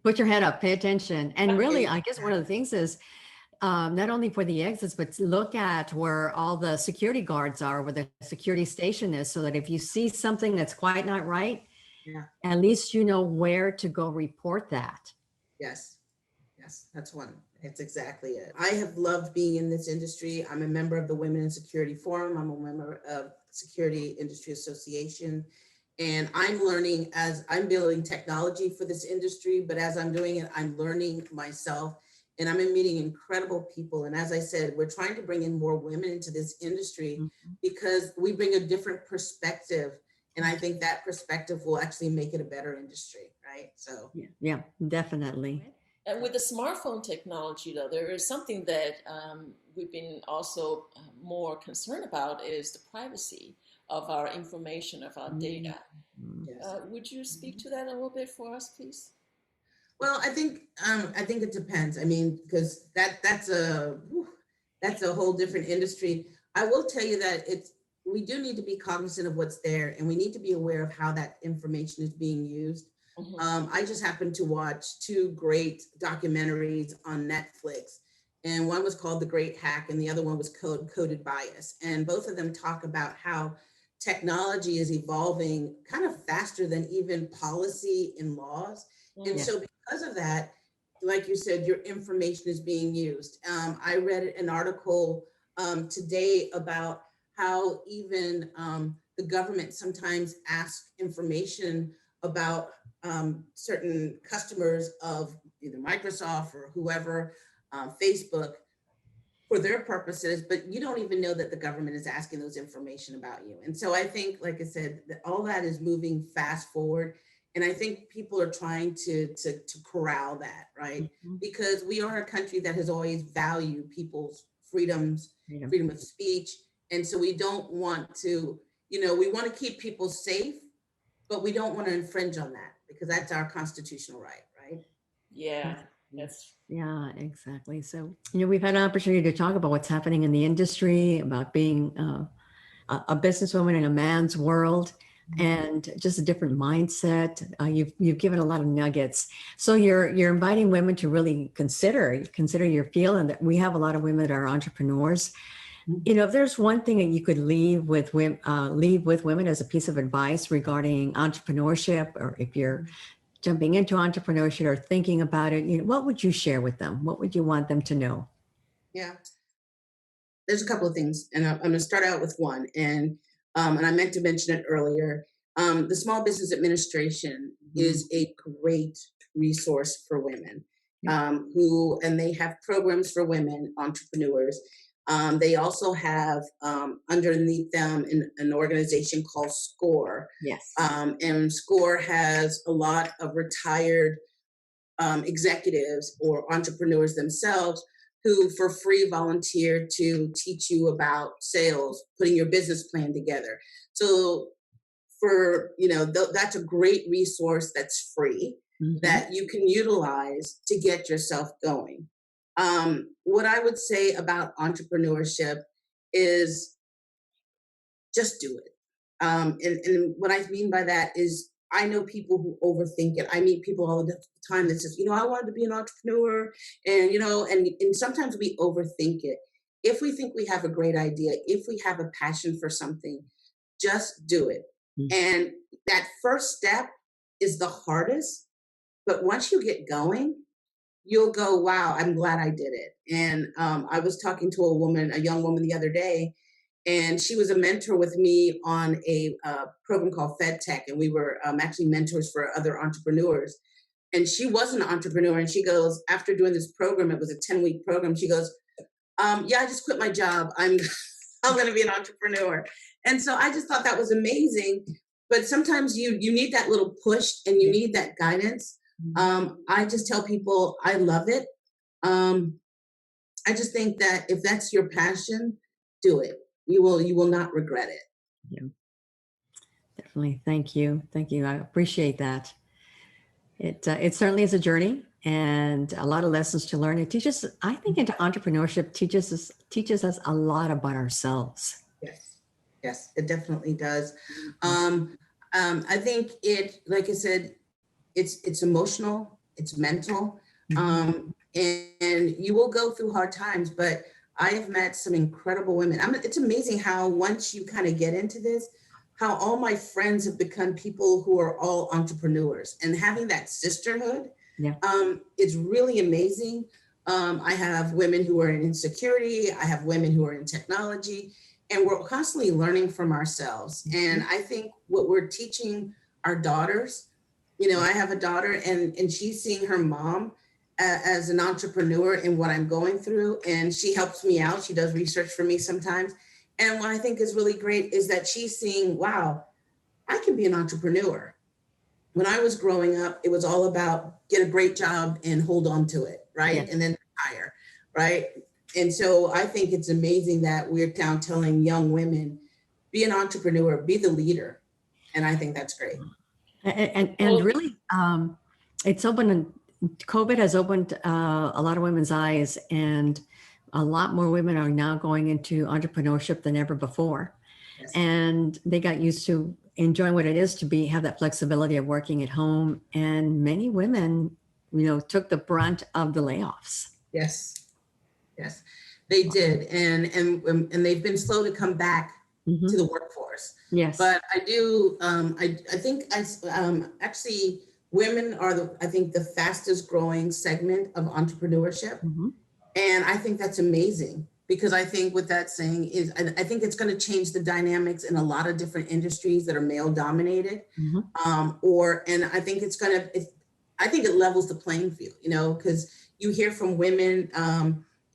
B: put your head up, pay attention. And really, I guess one of the things is not only for the exits, but look at where all the security guards are, where the security station is, so that if you see something that's quite not right, at least you know where to go report that.
C: Yes, that's one. That's exactly it. I have loved being in this industry. I'm a member of the Women in Security Forum. I'm a member of Security Industry Association. And I'm learning as I'm building technology for this industry, but as I'm doing it, I'm learning myself and I'm meeting incredible people. And as I said, we're trying to bring in more women into this industry because we bring a different perspective. And I think that perspective will actually make it a better industry, right? So
B: yeah, definitely.
A: And with the smartphone technology, though, there is something that we've been also more concerned about is the privacy of our information, of our data. Would you speak to that a little bit for us, please?
C: Well, I think it depends. I mean, because that's a whole different industry. I will tell you that we do need to be cognizant of what's there, and we need to be aware of how that information is being used. I just happened to watch 2 great documentaries on Netflix, and one was called The Great Hack, and the other one was Coded Bias. And both of them talk about how technology is evolving kind of faster than even policy and laws. And so because of that, like you said, your information is being used. I read an article today about how even the government sometimes asks information about certain customers of either Microsoft or whoever, Facebook, for their purposes, but you don't even know that the government is asking those information about you. And so I think, like I said, that all that is moving fast forward. And I think people are trying to corral that, right?
B: Mhm.
C: Because we are a country that has always valued people's freedoms,
B: Freedom.
C: freedom of speech. And so we don't want to, we want to keep people safe, but we don't want to infringe on that because that's our constitutional right, right?
A: Yeah, that's
B: Yeah, exactly. So, we've had an opportunity to talk about what's happening in the industry, about being a businesswoman in a man's world, and just a different mindset. You've given a lot of nuggets. So you're inviting women to really consider your field, and that we have a lot of women that are entrepreneurs. If there's one thing that you could leave with women as a piece of advice regarding entrepreneurship, or if you're jumping into entrepreneurship or thinking about it, what would you share with them? What would you want them to know?
C: Yeah. There's a couple of things, and I'm going to start out with one. And I meant to mention it earlier. The Small Business Administration is a great resource for women and they have programs for women entrepreneurs. They also have underneath them an organization called SCORE.
B: Yes.
C: And SCORE has a lot of retired executives or entrepreneurs themselves who for free volunteer to teach you about sales, putting your business plan together. So that's a great resource that's free that you can utilize to get yourself going. What I would say about entrepreneurship is just do it. And what I mean by that is I know people who overthink it. I meet people all the time that says, I wanted to be an entrepreneur, and sometimes we overthink it. If we think we have a great idea, if we have a passion for something, just do it. And that first step is the hardest, but once you get going, you'll go, wow, I'm glad I did it. And I was talking to a young woman the other day, and she was a mentor with me on a program called FedTech. And we were actually mentors for other entrepreneurs. And she was an entrepreneur. And she goes, after doing this program, it was a 10-week program. She goes, yeah, I just quit my job. I'm going to be an entrepreneur. And so I just thought that was amazing. But sometimes you need that little push and you need that guidance. I just tell people I love it. I just think that if that's your passion, do it. You will not regret it.
B: Yeah, definitely. Thank you. I appreciate that. It certainly is a journey and a lot of lessons to learn. It teaches, I think, into entrepreneurship teaches us a lot about ourselves.
C: Yes, it definitely does. I think like I said, it's emotional, it's mental, and you will go through hard times, but I have met some incredible women. It's amazing how once you kind of get into this, how all my friends have become people who are all entrepreneurs, and having that sisterhood, it's really amazing. I have women who are in security, I have women who are in technology, and we're constantly learning from ourselves. And I think what we're teaching our daughters, I have a daughter and she's seeing her mom as an entrepreneur in what I'm going through. And she helps me out. She does research for me sometimes. And what I think is really great is that she's seeing, wow, I can be an entrepreneur. When I was growing up, it was all about get a great job and hold on to it, right?
B: Yes.
C: And then retire, right? And so I think it's amazing that we're now telling young women, be an entrepreneur, be the leader. And I think that's great.
B: And really, it's opened. COVID has opened a lot of women's eyes, and a lot more women are now going into entrepreneurship than ever before.
C: Yes.
B: And they got used to enjoying what it is to have that flexibility of working at home. And many women, took the brunt of the layoffs.
C: Yes, they did, and they've been slow to come back to the workforce.
B: Yes,
C: but I do. I think actually women are I think the fastest growing segment of entrepreneurship, and I think that's amazing because I think what that's saying is I think it's going to change the dynamics in a lot of different industries that are male dominated, and I think it's going to. I think it levels the playing field, because you hear from women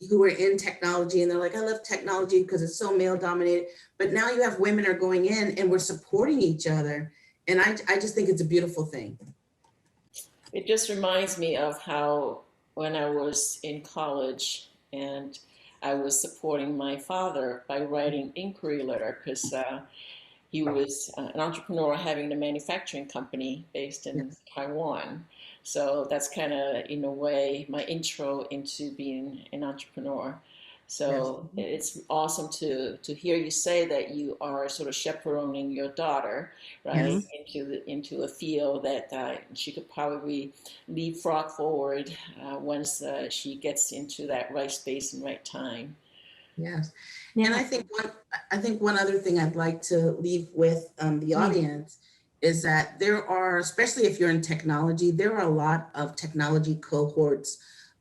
C: who are in technology and they're like, I love technology because it's so male dominated. But now you have women are going in and we're supporting each other. And I just think it's a beautiful thing.
A: It just reminds me of how when I was in college and I was supporting my father by writing inquiry letter because he was an entrepreneur having a manufacturing company based in
C: Yes.
A: Taiwan. So that's kind of, in a way, my intro into being an entrepreneur.
C: Yes.
A: So it's awesome to hear you say that you are sort of chaperoning your daughter, right,
B: Yes.
A: into a field that she could probably leapfrog forward once she gets into that right space and right time.
C: Yes. And
B: Yeah.
C: I think one other thing I'd like to leave with the
B: Yeah.
C: audience is that there are, especially if you're in technology, there are a lot of technology cohorts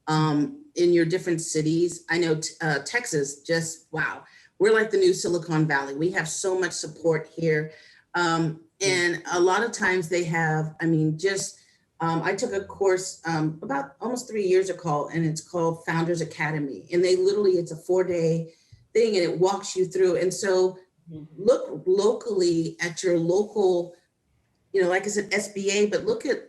C: in your different cities. I know Texas, just wow, we're like the new Silicon Valley. We have so much support here. And a lot of times they have, I mean, just I took a course about almost 3 years ago, and it's called Founders Academy. And they literally, it's a 4-day thing, and it walks you through. And so look locally at your local, like I said, SBA, but look at,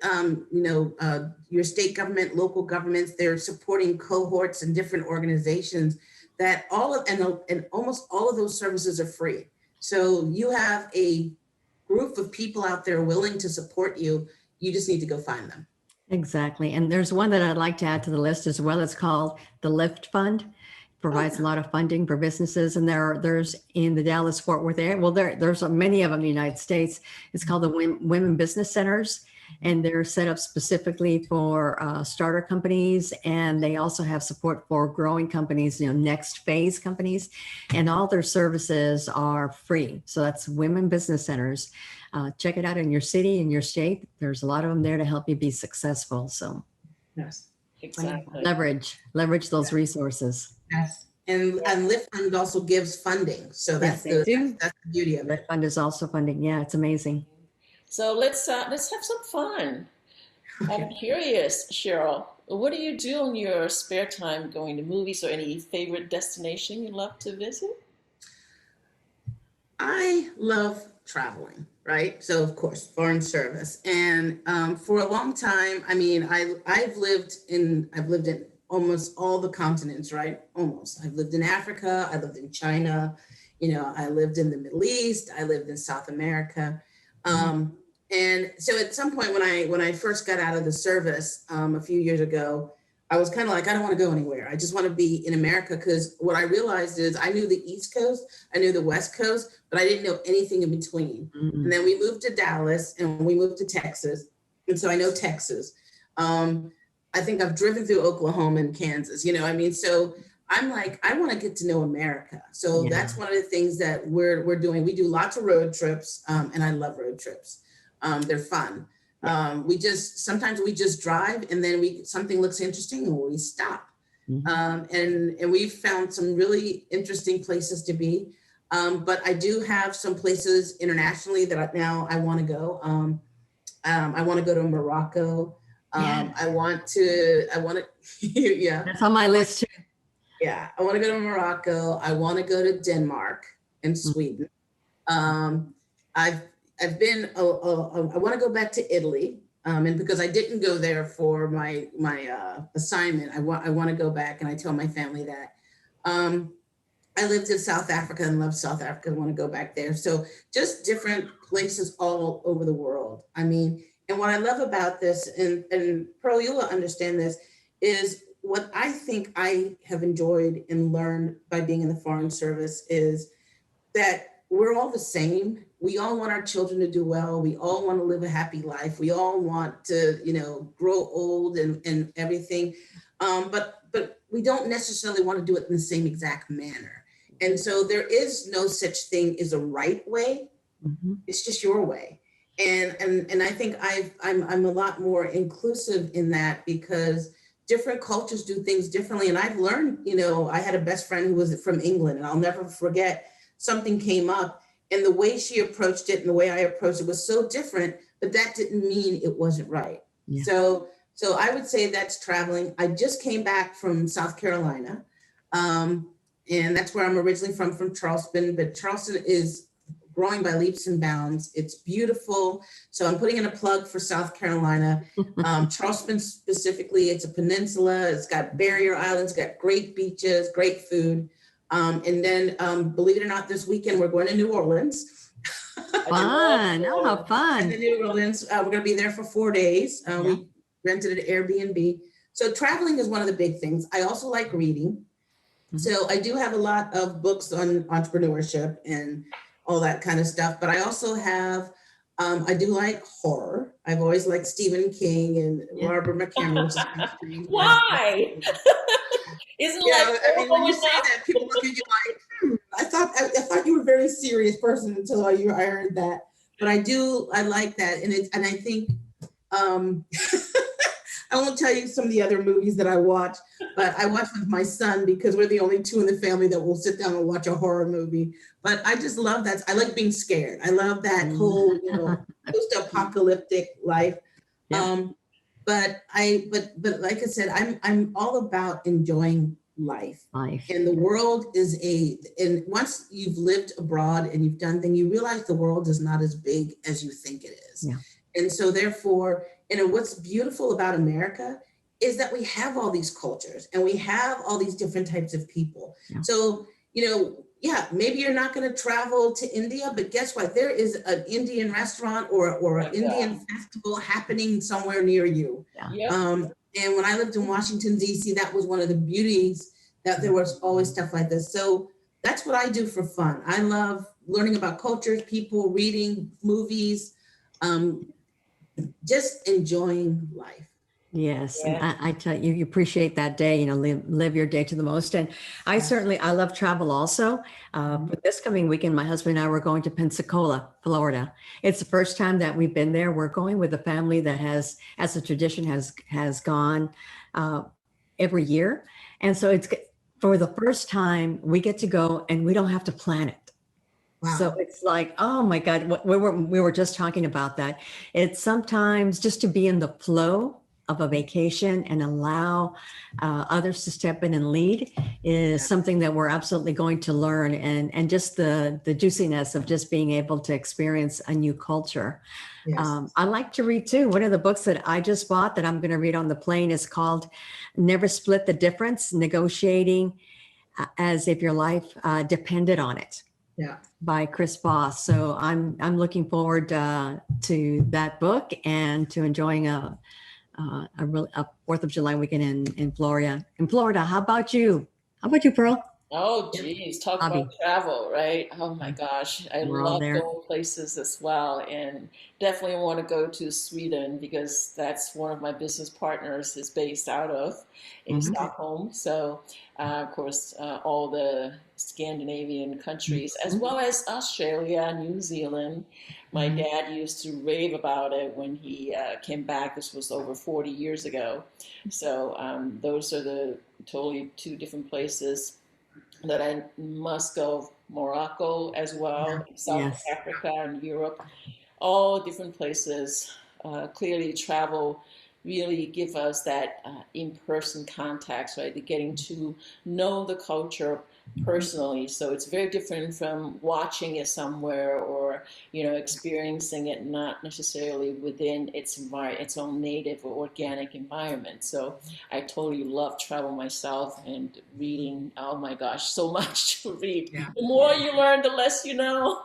C: your state government, local governments. They're supporting cohorts and different organizations that and almost all of those services are free. So you have a group of people out there willing to support you. You just need to go find them.
B: Exactly. And there's one that I'd like to add to the list as well. It's called the Lyft Fund. Provides a lot of funding for businesses, and there's in the Dallas Fort Worth area. Well, there's many of them in the United States. It's called the Women Business Centers, and they're set up specifically for starter companies, and they also have support for growing companies, next phase companies, and all their services are free. So that's Women Business Centers. Check it out in your city, in your state. There's a lot of them there to help you be successful. So
C: Yes.
A: Exactly.
B: leverage those resources.
C: Yes. And Lyft Fund also gives funding. So
B: Yes, they do.
C: that's the beauty of
B: That
C: it.
B: fund is also funding. Yeah, it's amazing.
A: So let's have some fun. I'm
C: Okay.
A: curious, Cheryl, what do you do in your spare time going to movies or any favorite destination you love to visit?
C: I love traveling, right? So of course, foreign service, and for a long time, I mean, I've lived in almost all the continents, right? Almost. I've lived in Africa. I lived in China. I lived in the Middle East. I lived in South America. Um, and so at some point when I first got out of the service a few years ago, I was kind of like, I don't want to go anywhere. I just want to be in America, because what I realized is I knew the East Coast, I knew the West Coast, but I didn't know anything in between. And then we moved to Dallas and we moved to Texas. And so I know Texas. I think I've driven through Oklahoma and Kansas, I mean, so I'm like, I want to get to know America. So
B: Yeah.
C: that's one of the things that we're doing. We do lots of road trips, and I love road trips. They're fun. Sometimes we just drive, and then something looks interesting and we stop. And we've found some really interesting places to be. But I do have some places internationally that I want to go. I want to go to Morocco.
B: Yeah.
C: I want to, yeah.
B: That's on my list too.
C: Yeah. I want to go to Morocco. I want to go to Denmark and Sweden. I've been, I want to go back to Italy. And because I didn't go there for my assignment, I want to go back, and I tell my family that. I lived in South Africa and love South Africa. I want to go back there. So just different places all over the world. I mean, and what I love about this, and Pearl, you'll understand this, is what I think I have enjoyed and learned by being in the Foreign Service is that we're all the same. We all want our children to do well. We all want to live a happy life. We all want to, grow old and everything. But we don't necessarily want to do it in the same exact manner. And so there is no such thing as a right way. It's just your way. And I think I'm a lot more inclusive in that, because different cultures do things differently. And I've learned, I had a best friend who was from England, and I'll never forget, something came up, and the way she approached it and the way I approached it was so different, but that didn't mean it wasn't right. Yeah. So I would say that's traveling. I just came back from South Carolina. And that's where I'm originally from Charleston, but Charleston is growing by leaps and bounds. It's beautiful. So I'm putting in a plug for South Carolina. Charleston specifically, it's a peninsula. It's got barrier islands, got great beaches, great food. And then believe it or not, this weekend, we're going to New Orleans.
B: Fun. Oh, how
C: And
B: fun.
C: in New Orleans, we're going to be there for 4 days. We rented an Airbnb. So traveling is one of the big things. I also like reading. So I do have a lot of books on entrepreneurship and all that kind of stuff, but I also have, I do like horror. I've always liked Stephen King and Barbara McCammon, which is kind of strange.
A: Why? Isn't
C: Yeah,
A: like
C: I mean, when you
A: enough?
C: say that, people look at you like, I thought you were a very serious person until I heard that. But I like that, and I think, I won't tell you some of the other movies that I watch, but I watch with my son because we're the only two in the family that will sit down and watch a horror movie. But I just love that. I like being scared. I love that whole, post-apocalyptic life.
B: Yeah.
C: But like I said, I'm all about enjoying life. And the world is and once you've lived abroad and you've done things, you realize the world is not as big as you think it is.
B: Yeah.
C: And so therefore, what's beautiful about America is that we have all these cultures and we have all these different types of people. Yeah. So, maybe you're not going to travel to India, but guess what? There is an Indian restaurant or an Indian festival happening somewhere near you.
B: Yeah.
C: And when I lived in Washington, D.C., that was one of the beauties, that there was always stuff like this. So that's what I do for fun. I love learning about cultures, people, reading, movies, just enjoying life.
B: Yes. Yeah. And I tell you, you appreciate that day, live your day to the most. And I love travel also. But this coming weekend, my husband and I were going to Pensacola, Florida. It's the first time that we've been there. We're going with a family that has, as a tradition, has gone every year. And so it's for the first time we get to go and we don't have to plan it. Wow. So it's like, oh my God, we were just talking about that. It's sometimes just to be in the flow of a vacation and allow others to step in and lead is something that we're absolutely going to learn, and just the juiciness of just being able to experience a new culture. Yes. I like to read too. One of the books that I just bought that I'm going to read on the plane is called Never Split the Difference, Negotiating as If Your Life Depended on It. Yeah. By Chris Voss. So I'm looking forward to that book and to enjoying a 4th of July weekend in Florida. How about you? How about you, Pearl?
A: Oh, geez. Talk about travel, right? Oh my gosh. I love going places as well. And definitely want to go to Sweden because that's one of my business partners is based out of in Stockholm. So, of course, all the Scandinavian countries, as well as Australia, New Zealand. My dad used to rave about it when he came back. This was over 40 years ago. So those are the totally two different places that I must go. Morocco as well, South Africa and Europe, all different places. Clearly travel really give us that in-person contact, right? Getting to know the culture personally. So it's very different from watching it somewhere or, experiencing it not necessarily within its own native or organic environment. So I totally love travel myself and reading. Oh my gosh, so much to read. Yeah. The more you learn, the less you know.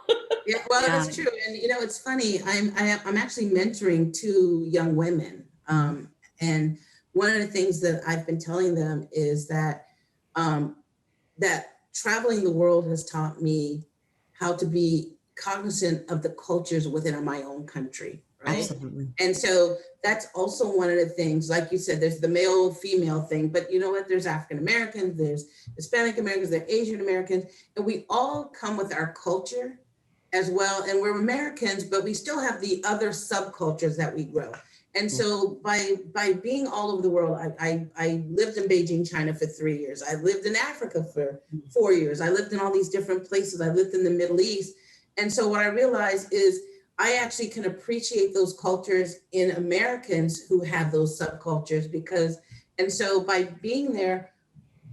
C: Yeah, well, that's true. And it's funny. I'm actually mentoring 2 young women. And one of the things that I've been telling them is that that traveling the world has taught me how to be cognizant of the cultures within my own country, right? Absolutely. And so that's also one of the things, like you said, there's the male female thing, but you know what? There's African Americans, there's Hispanic Americans, there's Asian Americans, and we all come with our culture as well. And we're Americans, but we still have the other subcultures that we grow. And so by being all over the world, I lived in Beijing, China for 3 years. I lived in Africa for 4 years. I lived in all these different places. I lived in the Middle East. And so what I realized is I actually can appreciate those cultures in Americans who have those subcultures and so by being there,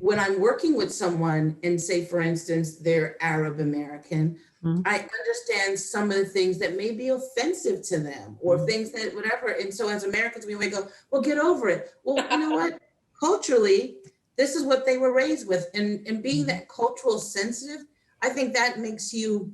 C: when I'm working with someone and say, for instance, they're Arab American, I understand some of the things that may be offensive to them or things that whatever. And so as Americans, we may go, well, get over it. Well, you know what? Culturally, this is what they were raised with. And being that cultural sensitive, I think that makes you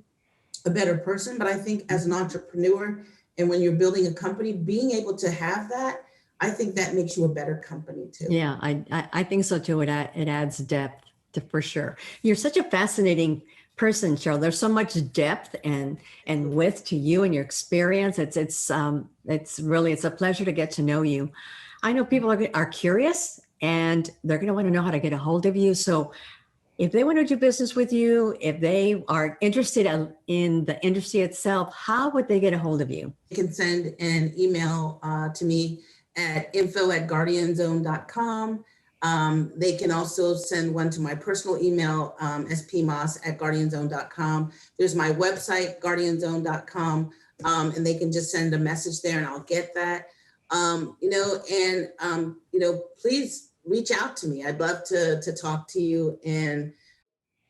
C: a better person. But I think as an entrepreneur and when you're building a company, being able to have that, I think that makes you a better company too.
B: Yeah, I think so too. It adds depth to, for sure. You're such a fascinating person, Cheryl. There's so much depth and width to you and your experience. It's really, it's a pleasure to get to know you. I know people are curious and they're going to want to know how to get a hold of you. So if they want to do business with you, if they are interested in the industry itself, how would they get a hold of you?
C: You can send an email to me at info@guardianzone.com. They can also send one to my personal email, spmaas@guardianzone.com. There's my website, guardianzone.com, and they can just send a message there and I'll get that. Please reach out to me. I'd love to talk to you. And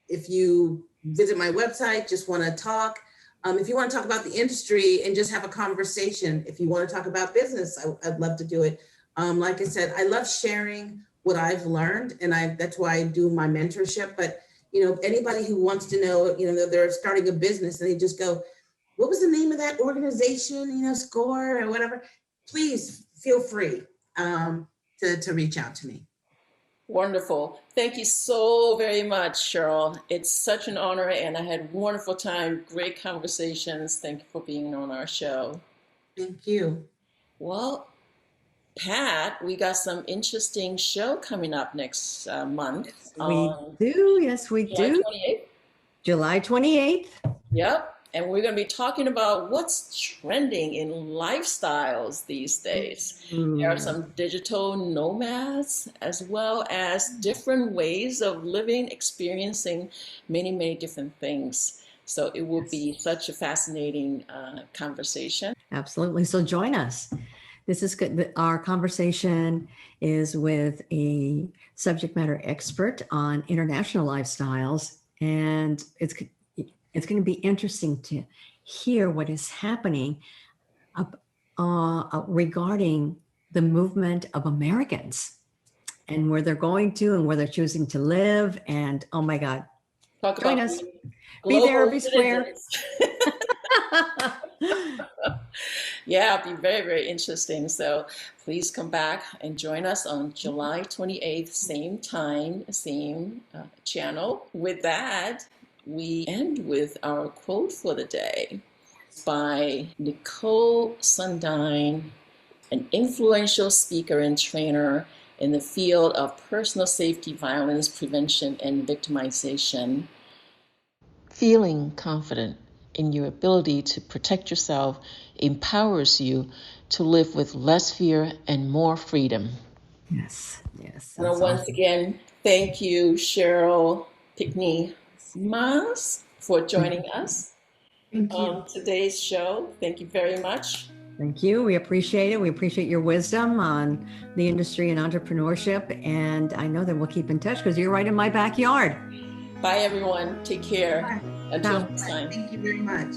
C: if you visit my website, just want to talk. If you want to talk about the industry and just have a conversation, if you want to talk about business, I'd love to do it. Like I said, I love sharing what I've learned, and that's why I do my mentorship. But anybody who wants to know, they're starting a business and they just go, "What was the name of that organization? SCORE or whatever." Please feel free to reach out to me.
A: Wonderful. Thank you so very much, Sheryl. It's such an honor, and I had a wonderful time, great conversations. Thank you for being on our show.
C: Thank you.
A: Well, Pat, we got some interesting show coming up next month.
B: Yes, we do.
A: 28th?
B: July 28th.
A: Yep. And we're going to be talking about what's trending in lifestyles these days. There are some digital nomads, as well as different ways of living, experiencing many, many different things. So it will be such a fascinating conversation.
B: Absolutely. So join us. This is good. Our conversation is with a subject matter expert on international lifestyles, and it's going to be interesting to hear what is happening regarding the movement of Americans and where they're going to and where they're choosing to live. And oh my God, join us. Be there, be square.
A: Yeah, it'll be very, very interesting. So please come back and join us on July 28th, same time, same channel. With that, we end with our quote for the day by Nicole Sundine, an influential speaker and trainer in the field of personal safety, violence prevention, and victimization. Feeling confident in your ability to protect yourself empowers you to live with less fear and more freedom.
B: Yes.
A: Well, once again, thank you, Sheryl Pinckney-Maas, for joining us on today's show. Thank you very much.
B: Thank you. We appreciate it. We appreciate your wisdom on the industry and entrepreneurship. And I know that we'll keep in touch because you're right in my backyard.
A: Bye, everyone. Take care.
C: Bye.
A: Until next time.
C: Thank you very much.